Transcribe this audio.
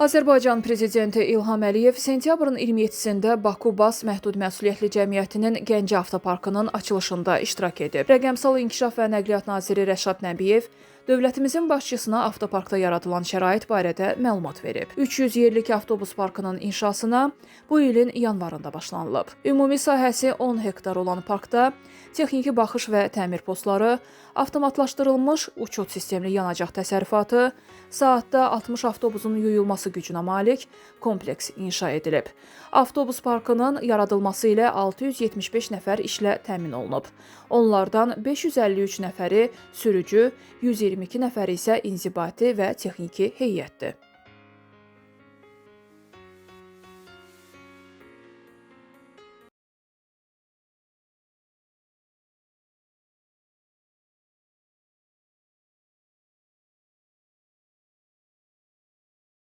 Azərbaycan Prezidenti İlham Əliyev sentyabrın 27-sində Baku Bas Məhdud Məsuliyyətli Cəmiyyətinin Gəncə Avtoparkının açılışında iştirak edib. Rəqəmsal İnkişaf və Nəqliyyat naziri Rəşad Nəbiyev dövlətimizin başçısına avtoparkda yaradılan şərait barədə məlumat verib. 300 yerlik avtobus parkının inşasına bu ilin yanvarında başlanılıb. Ümumi sahəsi 10 hektar olan parkda texniki baxış və təmir postları, avtomatlaşdırılmış uçot sistemli yanacaq təsərrüfatı, saatda 60 avtobusun yuyulması gücünə malik kompleks inşa edilib. Avtobus parkının yaradılması ilə 675 nəfər işlə təmin olunub. Onlardan 553 nəfəri sürücü, 122 nəfəri isə inzibati və texniki heyətdir.